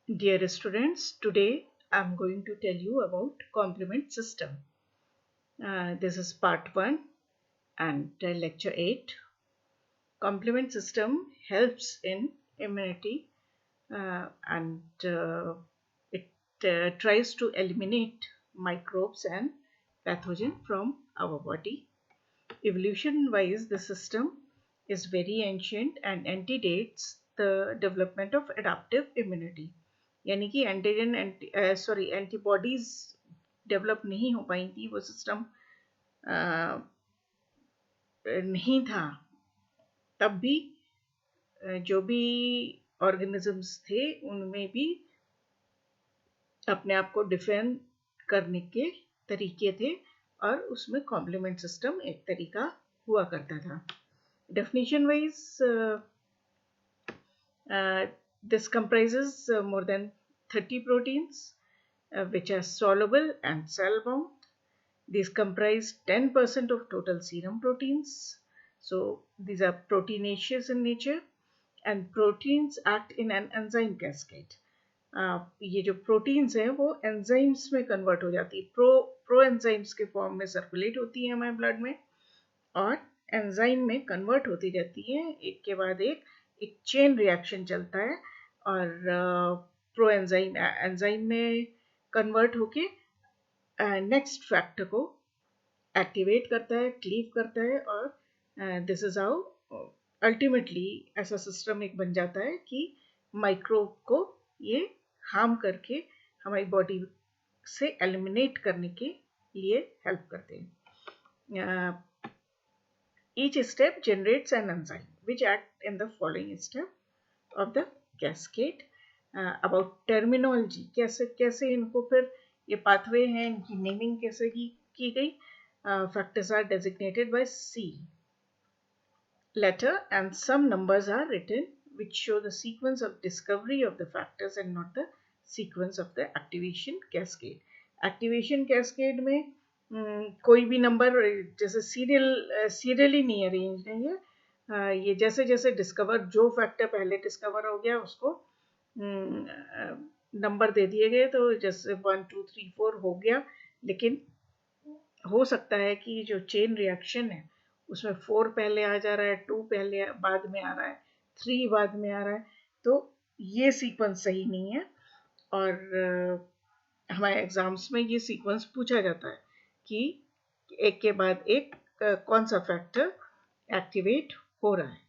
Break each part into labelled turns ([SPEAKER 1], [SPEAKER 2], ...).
[SPEAKER 1] Dear students, today I'm going to tell you about complement system. This is part 1 and lecture 8. Complement system helps in immunity and it tries to eliminate microbes and pathogen from our body. Evolution wise, the system is very ancient and antedates the development of adaptive immunity. यानी कि antigen antibodies develop नहीं हो पाई थी, वो system नहीं था तब भी। जो भी ऑर्गेनिजम्स थे उनमें भी अपने आप को डिफेंड करने के तरीके थे और उसमें कॉम्प्लीमेंट सिस्टम एक तरीका हुआ करता था. Definition wise, this comprises more than 30 proteins which are soluble and cell bound. These comprise 10% of total serum proteins. So these are proteinaceous in nature and proteins act in an enzyme cascade. ये जो proteins हैं वो enzymes में convert हो जाती है, pro enzymes के form में सर्कुलेट होती है हमारे ब्लड में और एंजाइम में कन्वर्ट होती रहती है. एक के बाद एक चेन रिएक्शन चलता है और प्रो एंजाइम में कन्वर्ट होके नेक्स्ट फैक्टर को एक्टिवेट करता है, क्लीव करता है और दिस इज हाउ अल्टीमेटली ऐसा सिस्टम एक बन जाता है कि माइक्रोब को ये हार्म करके हमारी बॉडी से एलिमिनेट करने के लिए हेल्प करते हैं. Each step generates an enzyme which act in the following step of the cascade. About terminology, कैसे इनको फिर ये पाथवे हैं, इनकी नेमिंग कैसे की गई. Factors are designated by C letter and some numbers are written which show the sequence of discovery of the factors and not the sequence of the activation cascade. Activation cascade में कोई भी number जैसे serially नहीं arrange नहीं है. ये जैसे जैसे डिस्कवर, जो फैक्टर पहले डिस्कवर हो गया उसको नंबर दे दिए गए, तो जैसे 1 2 3 4 हो गया. लेकिन हो सकता है कि जो चेन रिएक्शन है उसमें 4 पहले आ जा रहा है, 2 पहले बाद में आ रहा है, 3 बाद में आ रहा है, तो ये सीक्वेंस सही नहीं है. और हमारे एग्जाम्स में ये सीक्वेंस पूछा जाता है कि एक के बाद एक कौन सा फैक्टर एक्टिवेट हो रहा है.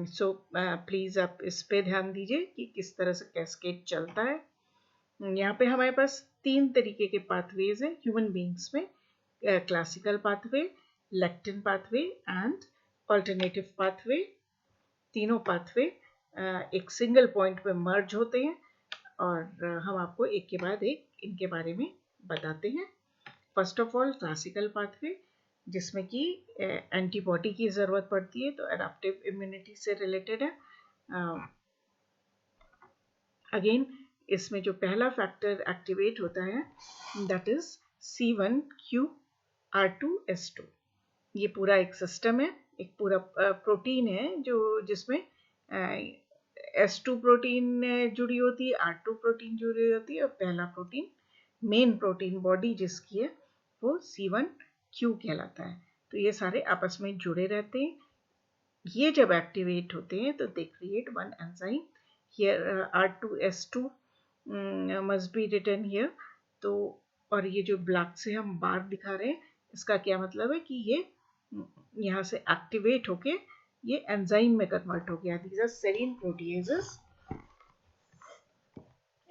[SPEAKER 1] सो प्लीज़ आप इस पे ध्यान दीजिए कि किस तरह से कैस्केड चलता है. यहाँ पे हमारे पास 3 तरीके के पाथवेज हैं ह्यूमन बींग्स में. Classical pathway, lectin pathway and alternative pathway. तीनों पाथवे एक सिंगल पॉइंट पे मर्ज होते हैं और हम आपको एक के बाद एक इनके बारे में बताते हैं. First of all classical pathway, जिसमें कि एंटीबॉडी की ज़रूरत पड़ती है, तो एडाप्टिव इम्यूनिटी से रिलेटेड है. अगेन इसमें जो पहला फैक्टर एक्टिवेट होता है दैट इज C1Q2R2S2. ये पूरा एक सिस्टम है, एक पूरा प्रोटीन है जो जिसमें S2 प्रोटीन जुड़ी होती है, R2 प्रोटीन जुड़ी होती है और पहला प्रोटीन, मेन प्रोटीन बॉडी जिसकी है वो C1Q कहलाता है. तो ये सारे आपस में जुड़े रहते हैं. ये जब एक्टिवेट होते हैं तो they create one enzyme. Here R2S2 must be written here. तो और ये जो ब्लैक से हम बार दिखा रहे हैं, इसका क्या मतलब है कि ये यहाँ से एक्टिवेट होके ये एंजाइम में कन्वर्ट हो गया. These are serine proteases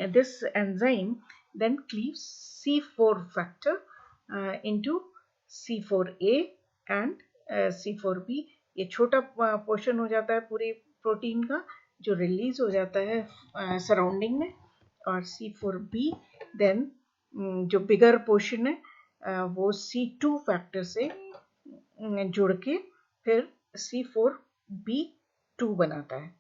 [SPEAKER 1] and this enzyme then cleaves C4 factor into C4A and C4B. ये छोटा पोर्शन हो जाता है पूरे प्रोटीन का जो रिलीज हो जाता है सराउंडिंग में, और C4B देन जो बिगर पोर्शन है वो C2 फैक्टर से जुड़ के फिर C4B2 बनाता है.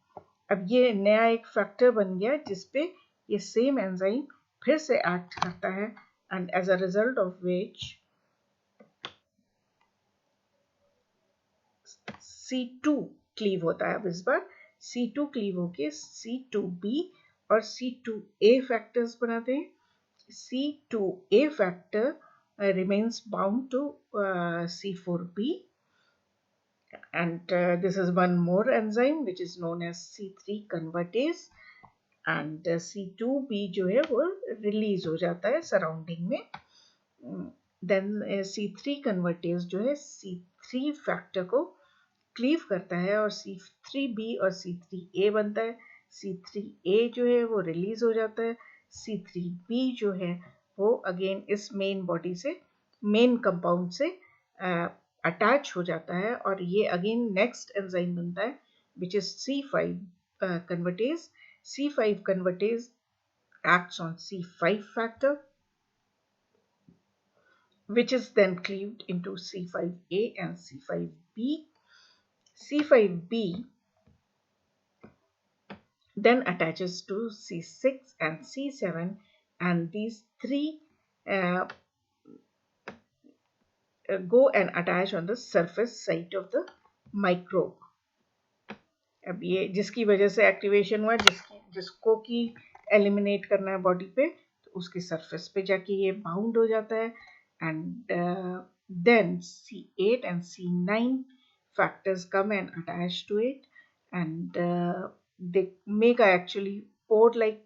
[SPEAKER 1] अब ये नया एक फैक्टर बन गया जिसपे ये सेम एंजाइम फिर से एक्ट करता है and as a result of which C2 cleave होता है. अब इस बार C2 क्लीव होके C2B और C2A factors बनाते हैं. C2A factor remains bound to C4B, and this is one more enzyme which is known as C3 convertase, and C2B जो है वो release हो जाता है surrounding में. Then C3 convertase जो है C3 factor को क्लीव करता है और C3B और C3A बनता है. C3A जो है वो रिलीज हो जाता है. C3B जो है वो अगेन इस मेन बॉडी से, मेन कंपाउंड से अटैच हो जाता है और ये अगेन नेक्स्ट एंजाइम बनता है which is C5 convertase. C5 convertase acts on C5 factor, which is then cleaved into C5A and C5B. C5B then attaches to C6 and C7, and these three go and attach on the surface site of the microbe. अब ये जिसकी वजह से activation हुआ, जिसको कि eliminate करना है बॉडी पे, तो उसके सरफेस पे जाके ये बाउंड हो जाता है. And then C8 and C9 factors come and attach to it, and they make a actually pore-like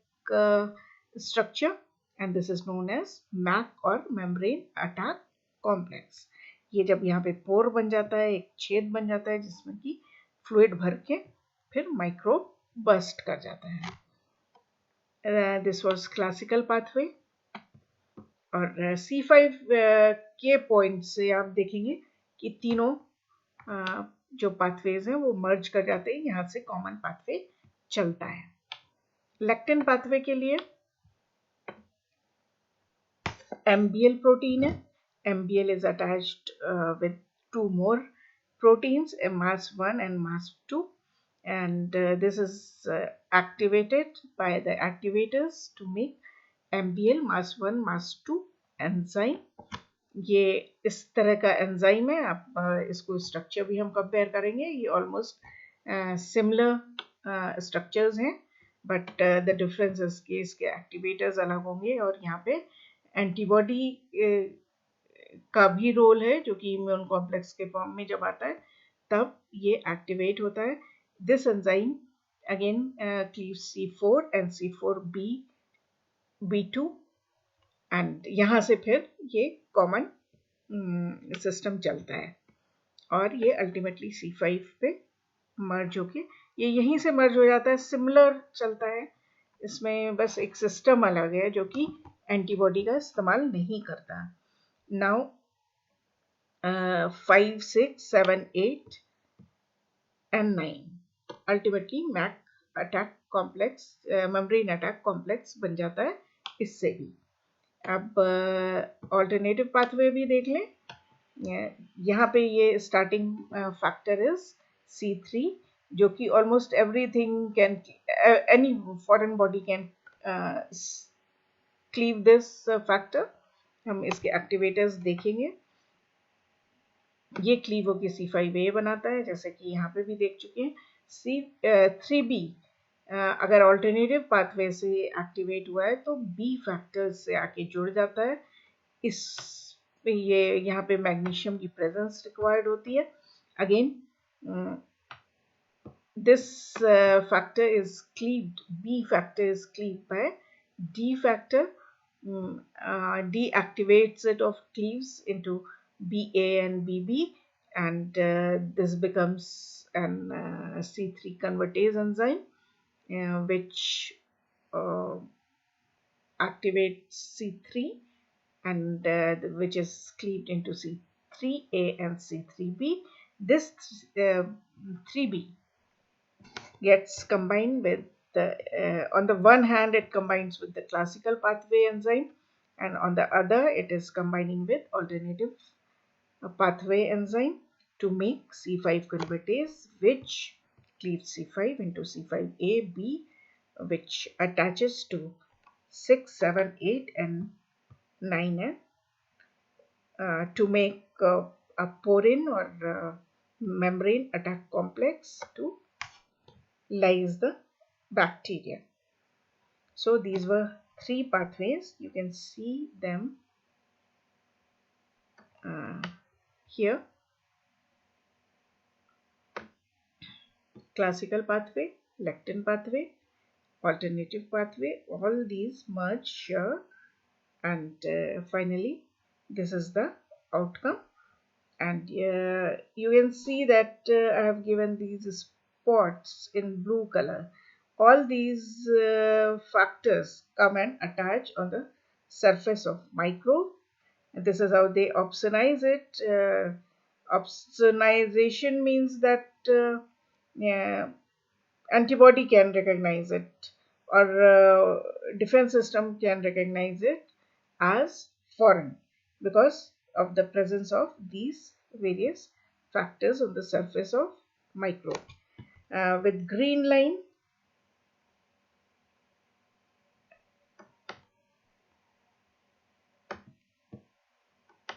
[SPEAKER 1] structure, and this is known as MAC or membrane attack complex. ये जब यहाँ पे पोर बन जाता है, एक छेद बन जाता है जिसमें कि फ्लूइड भर के फिर माइक्रोब बस्ट कर जाता है. This was classical pathway. और C5 के पॉइंट से आप देखेंगे कि तीनों जो पाथवेज हैं वो मर्ज कर जाते हैं. यहाँ से कॉमन पाथवे चलता है. लेक्टिन पाथवे के लिए MBL प्रोटीन है. MBL is attached with two more proteins, MAS1 and MAS2, and this is activated by the activators to make MBL MAS1 MAS2 enzyme. ये इस तरह का एंजाइम है. आप इसको स्ट्रक्चर भी हम कंपेयर करेंगे. ये ऑलमोस्ट सिमिलर स्ट्रक्चर्स हैं, बट द डिफरेंस इज कि इसके एक्टिवेटर्स अलग होंगे और यहाँ पे एंटीबॉडी का भी रोल है जो कि इम्यून कॉम्प्लेक्स के फॉर्म में जब आता है तब ये एक्टिवेट होता है. This enzyme again cleaves C4 and C4B B2, and यहाँ से फिर ये कॉमन सिस्टम चलता है और ये अल्टीमेटली C5 पे मर्ज होके ये यहीं से मर्ज हो जाता है. सिमिलर चलता है. इसमें बस एक सिस्टम अलग है जो कि एंटीबॉडी का इस्तेमाल नहीं करता. Now 5, 6, 7, 8 and 9 ultimately MAC attack complex, membrane attack complex बन जाता है इससे भी. अब ऑल्टरनेटिव पाथवे भी देख लें. यहाँ पे ये स्टार्टिंग फैक्टर इज C3, जो कि almost everything can, any foreign body can cleave this factor. हम इसके एक्टिवेटर्स देखेंगे. ये क्लीव होकर C5A बनाता है, जैसे कि यहाँ पे भी देख चुके हैं. C3B अगर ऑल्टरनेटिव पाथवे से एक्टिवेट हुआ है तो B फैक्टर से आके जुड़ जाता है. इस ये यहाँ पे मैग्नीशियम की प्रेजेंस रिक्वायर्ड होती है. Again this factor is cleaved, B factor is cleaved by D factor. D activates it or cleaves into BA and BB, and this becomes an C3 convertase enzyme which activates C3 and which is cleaved into C3A and C3B. This 3B gets combined with on the one hand it combines with the classical pathway enzyme, and on the other it is combining with alternative pathway enzyme to make C5 convertase, which cleaves C5 into C5AB, which attaches to 6, 7, 8 and 9 to make a porin or membrane attack complex to lyse the bacteria. So these were three pathways. You can see them here. Classical pathway, lectin pathway, alternative pathway, all these merge here, and finally this is the outcome. And you can see that I have given these spots in blue color. All these factors come and attach on the surface of microbe, and this is how they opsonize it. Opsonization means that yeah, antibody can recognize it, or defense system can recognize it as foreign because of the presence of these various factors on the surface of microbe. With green line,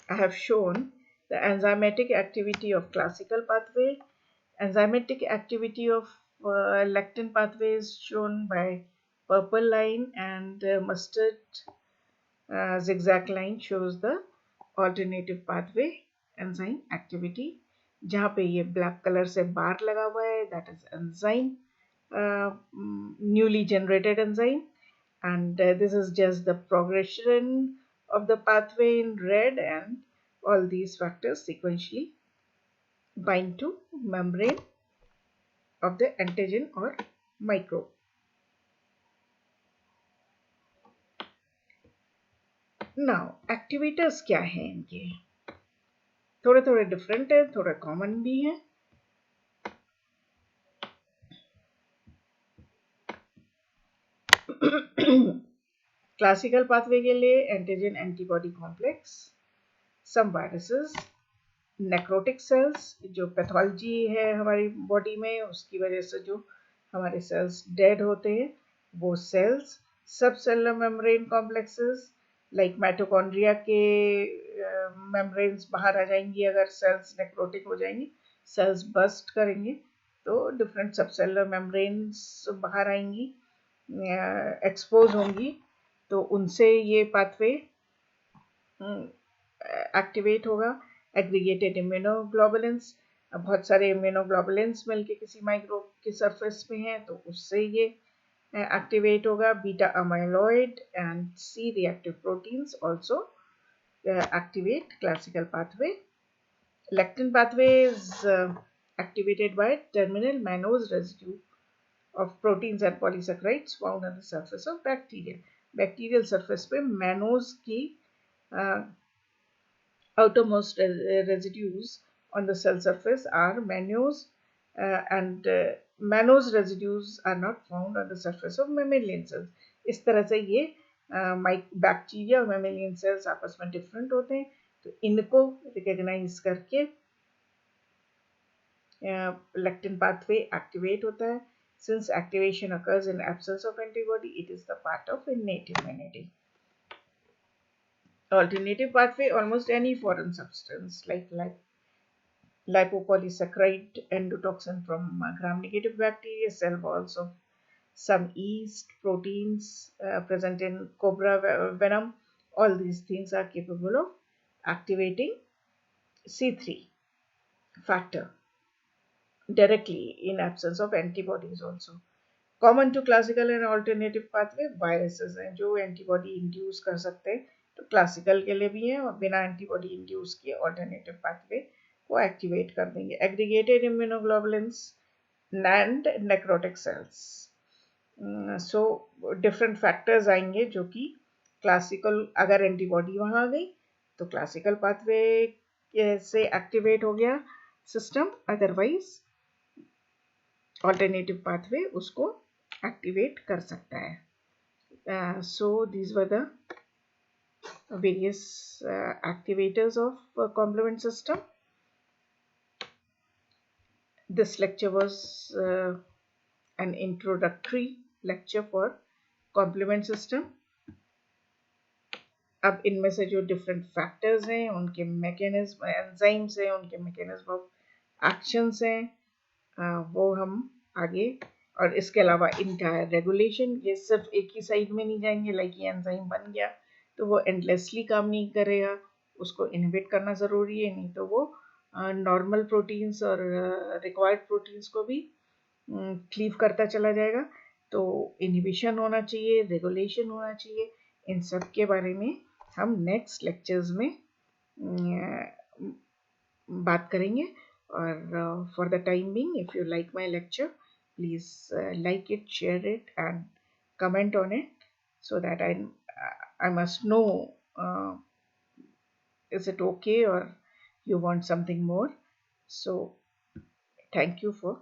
[SPEAKER 1] I have shown the enzymatic activity of classical pathway. Enzymatic activity of lectin pathway is shown by purple line, and mustard zigzag line shows the alternative pathway enzyme activity. जहाँ पे ये black color से बार लगा हुआ है, that is enzyme, newly generated enzyme, and this is just the progression of the pathway in red, and all these factors sequentially bind to membrane of the antigen or microbe. Now activators क्या हैं इनके? थोड़े थोड़े different है, थोड़े common भी है. Classical pathway के लिए antigen antibody complex, some viruses, necrotic cells, जो पैथोलॉजी है हमारी बॉडी में उसकी वजह से जो हमारे सेल्स डेड होते हैं वो सेल्स, सब cellular membrane complexes like mitochondria के मेम्ब्रेन्स बाहर आ जाएंगी अगर सेल्स नेक्रोटिक हो जाएंगी, सेल्स बस्ट करेंगे तो डिफरेंट सब सेलुलर मेम्ब्रेन्स बाहर आएंगी, एक्सपोज होंगी, तो उनसे ये पाथवे एक्टिवेट होगा. एग्रीगेटेड इम्यूनोग्लोबुलिन्स, बहुत सारे इम्यूनोग्लोबुलिन्स मिलके किसी माइक्रोब के सरफेस में हैं तो उससे ये activate होगा. Beta amyloid and C reactive proteins also activate classical pathway. Lectin pathway is activated by terminal mannose residue of proteins and polysaccharides found on the surface of bacteria. Bacterial surface पे mannose की outermost residues on the cell surface are mannose, and mannose residues are not found on the surface of mammalian cells. इस तरह से ये bacteria और mammalian cells आपस में different होते हैं, तो इनको recognize करके lectin pathway activate होता है. Since activation occurs in absence of antibody, it is the part of innate immunity. Alternative pathway, almost any foreign substance like lipopolysaccharide endotoxin from gram-negative bacteria, cell walls of some yeast, proteins present in cobra venom, all these things are capable of activating C3 factor directly in absence of antibodies also. Common to classical and alternative pathway viruses हैं जो antibody induce कर सकते हैं, तो classical के लिए भी हैं और बिना antibody induce किए alternative pathway को activate कर देंगे. Aggregated immunoglobulins and necrotic cells. So different factors आएंगे जो कि classical, अगर antibody वहाँ आ गई तो classical pathway से activate हो गया system, otherwise alternative pathway उसको activate कर सकता है. So these were the various activators of complement system. This lecture was an introductory lecture for complement system. अब इनमें से जो different factors हैं उनके mechanism, enzymes हैं उनके mechanism of actions हैं, वो हम आगे और इसके अलावा इंटायर रेगुलेशन, ये सिर्फ एक ही साइड में नहीं जाएंगे, लाइक ये एंजाइम बन गया तो वो एंडलेसली काम नहीं करेगा, उसको इनहिबिट करना ज़रूरी है, नहीं तो वो नॉर्मल प्रोटीन्स और रिक्वायर्ड प्रोटीन्स को भी क्लीव करता चला जाएगा। तो इनहिबिशन होना चाहिए, रेगुलेशन होना चाहिए, इन सब के बारे में हम नेक्स्ट लेक्चर्स में बात करेंगे। और for the time being, if you like my lecture, please like it, share it, and comment on it, so that I must know, uh, is it okay or you want something more. So thank you for